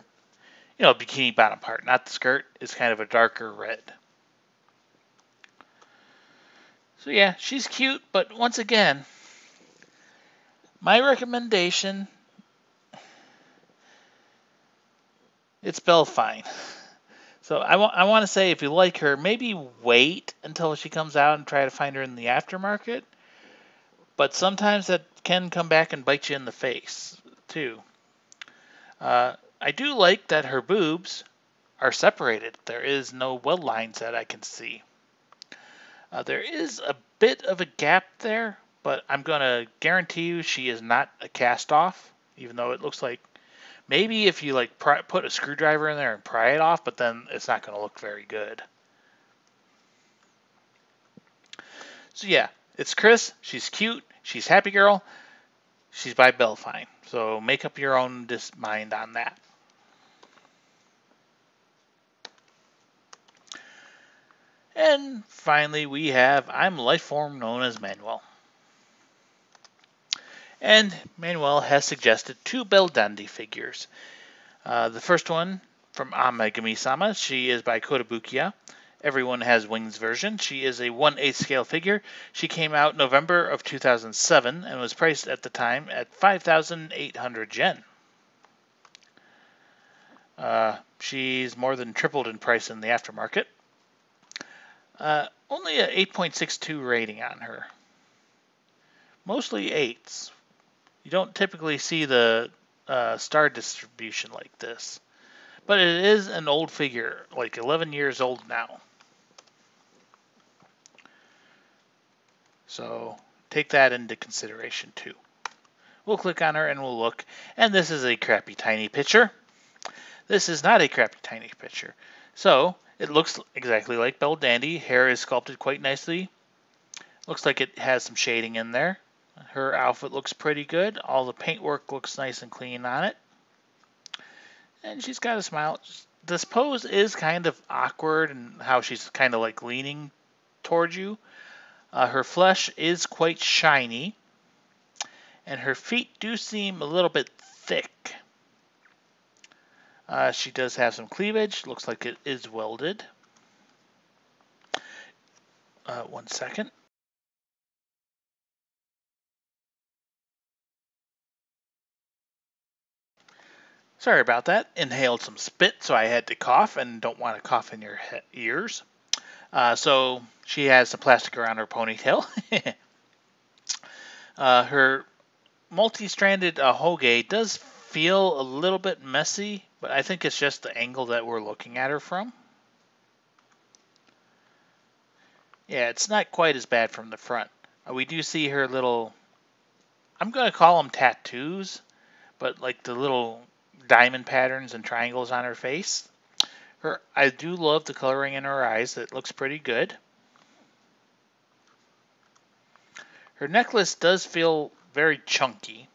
bikini bottom part, not the skirt, is kind of a darker red. So yeah, she's cute, but once again, my recommendation, it's Belle Fine. So I want to say, if you like her, maybe wait until she comes out and try to find her in the aftermarket. But sometimes that can come back and bite you in the face, too. I do like that her boobs are separated. There is no weld lines that I can see. There is a bit of a gap there, but I'm going to guarantee you she is not a cast-off, even though it looks like maybe if you put a screwdriver in there and pry it off, but then it's not going to look very good. So yeah, it's Chris. She's cute. She's happy girl. She's by Belle Fine. So make up your own mind on that. And finally, we have I'm Lifeform known as Manuel. And Manuel has suggested 2 Belle Dandy figures. The first one from Megumisama. She is by Kotobukiya. Everyone Has Wings version. She is a 1/8 scale figure. She came out November of 2007 and was priced at the time at 5,800 yen. She's more than tripled in price in the aftermarket. Only an 8.62 rating on her. Mostly 8s. You don't typically see the star distribution like this. But it is an old figure, like 11 years old now. So take that into consideration too. We'll click on her and we'll look. And this is a crappy tiny picture. This is not a crappy tiny picture. So it looks exactly like Belle Dandy. Hair is sculpted quite nicely. Looks like it has some shading in there. Her outfit looks pretty good. All the paintwork looks nice and clean on it. And she's got a smile. This pose is kind of awkward and how she's kind of like leaning towards you. Her flesh is quite shiny. And her feet do seem a little bit thick. She does have some cleavage. Looks like it is welded. One second. Sorry about that. Inhaled some spit, so I had to cough, and don't want to cough in your ears. So she has some plastic around her ponytail. Her multi-stranded hoge does feel a little bit messy, but I think it's just the angle that we're looking at her from. Yeah, it's not quite as bad from the front. We do see her little, I'm going to call them tattoos, but like the little diamond patterns and triangles on her face. I do love the coloring in her eyes. It looks pretty good. Her necklace does feel very chunky.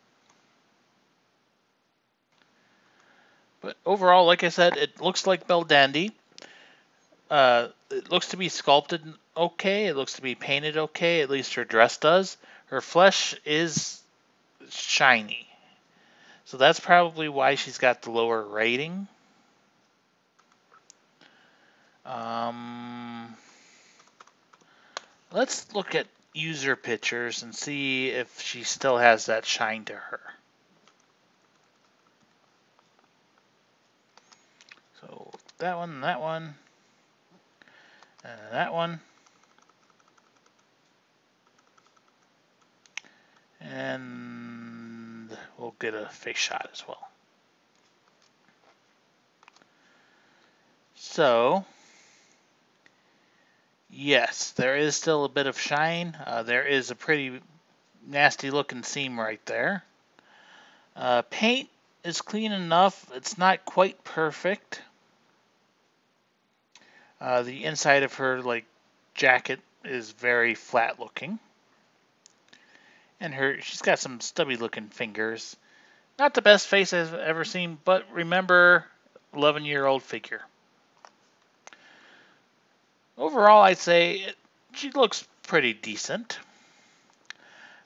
But overall, like I said, it looks like Belle Dandy. It looks to be sculpted okay. It looks to be painted okay. At least her dress does. Her flesh is shiny. So that's probably why she's got the lower rating. Let's look at user pictures and see if she still has that shine to her. So that one, and that one, and that one. And we'll get a face shot as well. So, yes, there is still a bit of shine. There is a pretty nasty looking seam right there. Paint is clean enough. It's not quite perfect. The inside of her jacket is very flat looking. And she's got some stubby looking fingers. Not the best face I've ever seen, but remember, 11-year-old figure. Overall, I'd say she looks pretty decent.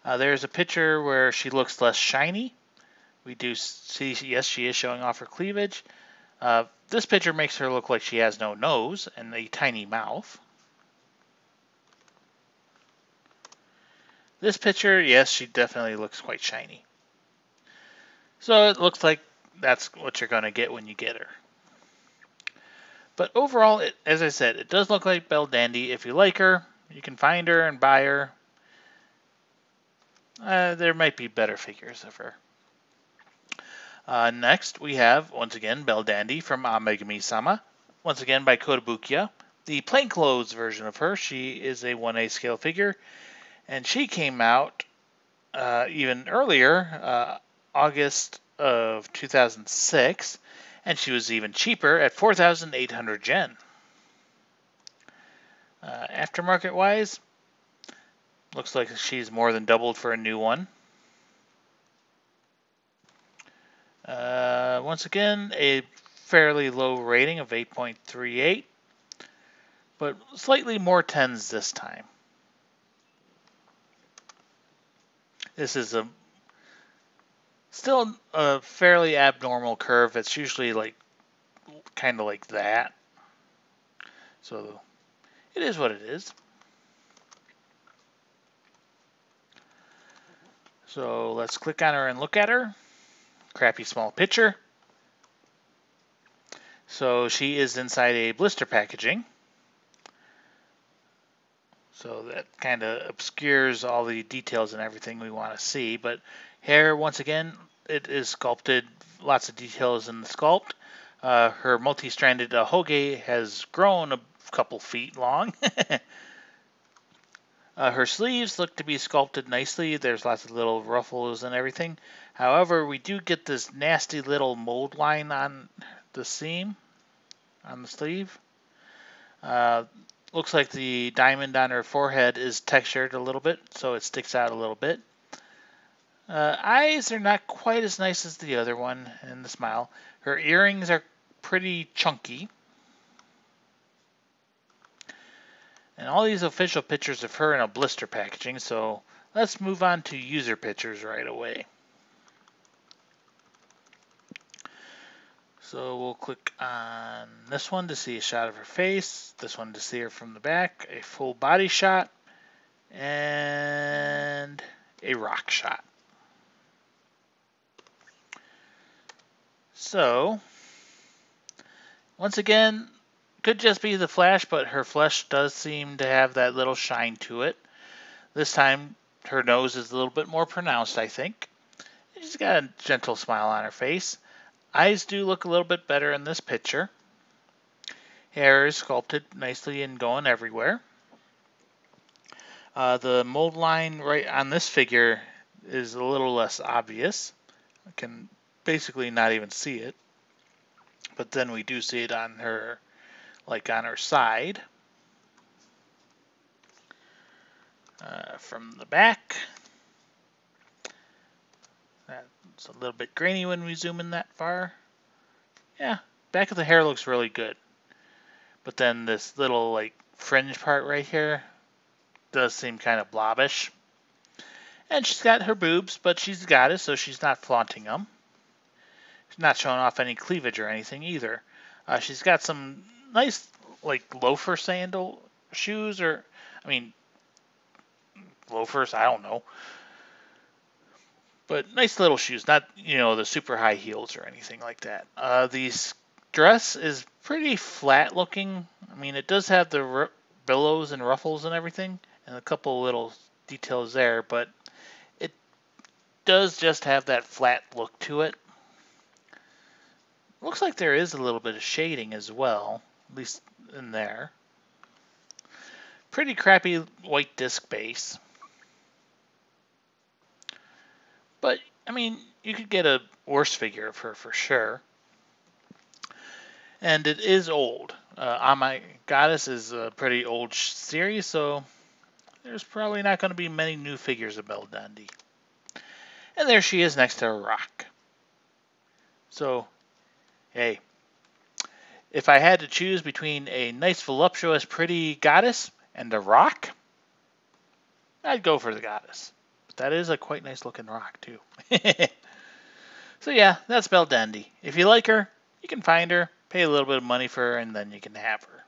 There's a picture where she looks less shiny. We do see, yes, she is showing off her cleavage. This picture makes her look like she has no nose and a tiny mouth. This picture, yes, she definitely looks quite shiny. So it looks like that's what you're going to get when you get her. But overall, as I said, it does look like Belle Dandy. If you like her, you can find her and buy her. There might be better figures of her. Next, we have, once again, Belle Dandy from Megumisama. Once again by Kotobukiya. The plainclothes version of her. She is a 1A scale figure. And she came out even earlier, August of 2006. And she was even cheaper at 4,800 yen. Aftermarket-wise, looks like she's more than doubled for a new one. Once again, a fairly low rating of 8.38, but slightly more 10s this time. This is still a fairly abnormal curve. It's usually kind of like that. So it is what it is. So let's click on her and look at her. Crappy small picture. So she is inside a blister packaging. So that kind of obscures all the details and everything we want to see. But hair, once again, it is sculpted. Lots of details in the sculpt. Her multi-stranded hoge has grown a couple feet long. Her sleeves look to be sculpted nicely. There's lots of little ruffles and everything. However, we do get this nasty little mold line on the seam, on the sleeve. Looks like the diamond on her forehead is textured a little bit, so it sticks out a little bit. Eyes are not quite as nice as the other one in the smile. Her earrings are pretty chunky. And all these official pictures of her in a blister packaging, so let's move on to user pictures right away. So we'll click on this one to see a shot of her face, this one to see her from the back, a full body shot, and a rock shot. So, once again, could just be the flash, but her flesh does seem to have that little shine to it. This time, her nose is a little bit more pronounced, I think. She's got a gentle smile on her face. Eyes do look a little bit better in this picture. Hair is sculpted nicely and going everywhere. The mold line right on this figure is a little less obvious. I can basically not even see it. But then we do see it on her, on her side. From the back. It's a little bit grainy when we zoom in that far. Yeah, back of the hair looks really good. But then this little fringe part right here does seem kind of blobbish. And she's got her boobs, but she's got it, so she's not flaunting them. She's not showing off any cleavage or anything either. She's got some nice, like, loafer sandal shoes, or, I mean, loafers, I don't know. But nice little shoes, not, the super high heels or anything like that. The dress is pretty flat looking. I mean, it does have the billows and ruffles and everything, and a couple little details there, but it does just have that flat look to it. Looks like there is a little bit of shading as well, at least in there. Pretty crappy white disc base. But, I mean, you could get a worse figure of her for sure. And it is old. Ami Goddess is a pretty old series, so there's probably not going to be many new figures of Belle Dandy. And there she is next to a rock. So, hey, if I had to choose between a nice, voluptuous, pretty goddess and a rock, I'd go for the goddess. But that is a quite nice looking rock, too. So yeah, that's Belle Dandy. If you like her, you can find her, pay a little bit of money for her, and then you can have her.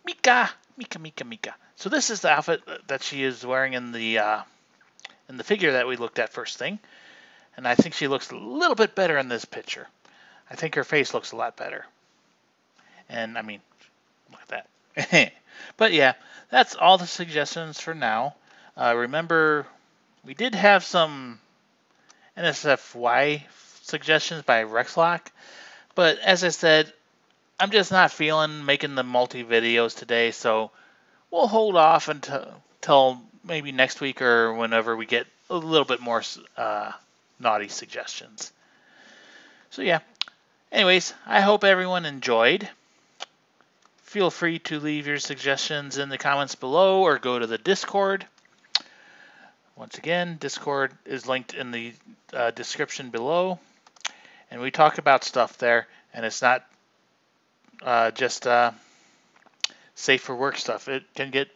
Mika! Mika. So this is the outfit that she is wearing in the figure that we looked at first thing. And I think she looks a little bit better in this picture. I think her face looks a lot better. And, I mean, look at that. But, yeah, that's all the suggestions for now. Remember, we did have some NSFY suggestions by Rexlock. But, as I said, I'm just not feeling making the multi-videos today. So, we'll hold off until maybe next week or whenever we get a little bit more naughty suggestions. So yeah, anyways, I hope everyone enjoyed. Feel free to leave your suggestions in the comments below or go to the Discord. Once again, Discord is linked in the description below. And we talk about stuff there, and it's not just safe for work stuff. It can get,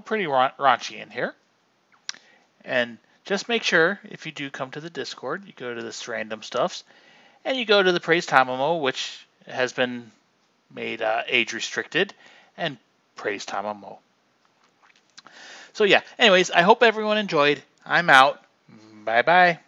pretty raunchy in here. And just make sure, if you do come to the Discord, you go to this random stuffs, and you go to the Praise Tamamo, which has been made age restricted, and Praise Tamamo. So yeah, anyways, I hope everyone enjoyed. I'm out. Bye-bye.